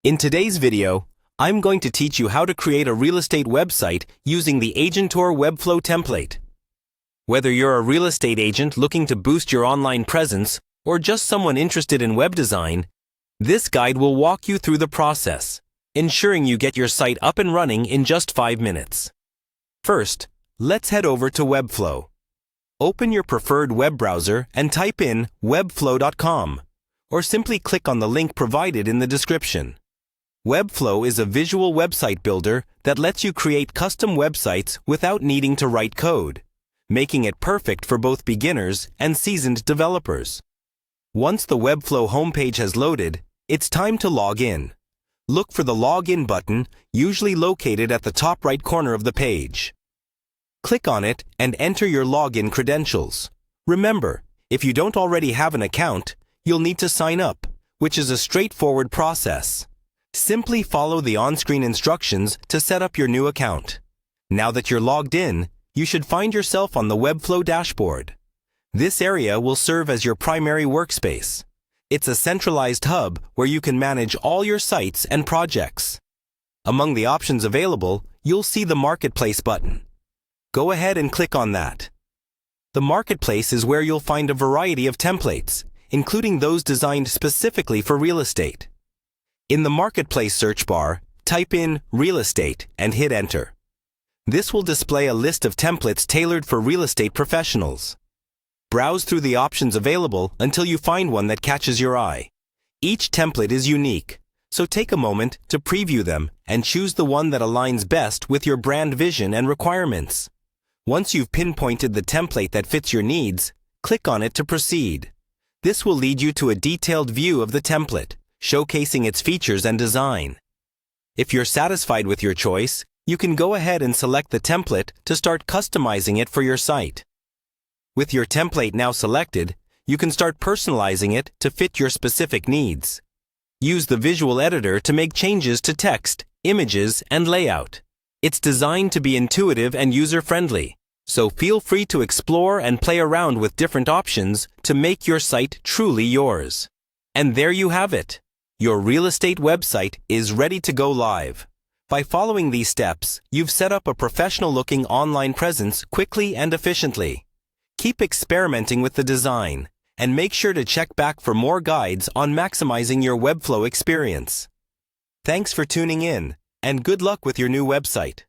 In today's video, I'm going to teach you how to create a real estate website using the Agentor Webflow template. Whether you're a real estate agent looking to boost your online presence or just someone interested in web design, this guide will walk you through the process, ensuring you get your site up and running in just 5 minutes. First, let's head over to Webflow. Open your preferred web browser and type in webflow.com, or simply click on the link provided in the description. Webflow is a visual website builder that lets you create custom websites without needing to write code, making it perfect for both beginners and seasoned developers. Once the Webflow homepage has loaded, it's time to log in. Look for the Login button, usually located at the top right corner of the page. Click on it and enter your login credentials. Remember, if you don't already have an account, you'll need to sign up, which is a straightforward process. Simply follow the on-screen instructions to set up your new account. Now that you're logged in, you should find yourself on the Webflow dashboard. This area will serve as your primary workspace. It's a centralized hub where you can manage all your sites and projects. Among the options available, you'll see the Marketplace button. Go ahead and click on that. The Marketplace is where you'll find a variety of templates, including those designed specifically for real estate. In the Marketplace search bar, type in real estate and hit enter. This will display a list of templates tailored for real estate professionals. Browse through the options available until you find one that catches your eye. Each template is unique, so take a moment to preview them and choose the one that aligns best with your brand vision and requirements. Once you've pinpointed the template that fits your needs, click on it to proceed. This will lead you to a detailed view of the template, showcasing its features and design. If you're satisfied with your choice, you can go ahead and select the template to start customizing it for your site. With your template now selected, you can start personalizing it to fit your specific needs. Use the visual editor to make changes to text, images, and layout. It's designed to be intuitive and user-friendly, so feel free to explore and play around with different options to make your site truly yours. And there you have it. Your real estate website is ready to go live. By following these steps, you've set up a professional-looking online presence quickly and efficiently. Keep experimenting with the design, and make sure to check back for more guides on maximizing your Webflow experience. Thanks for tuning in, and good luck with your new website.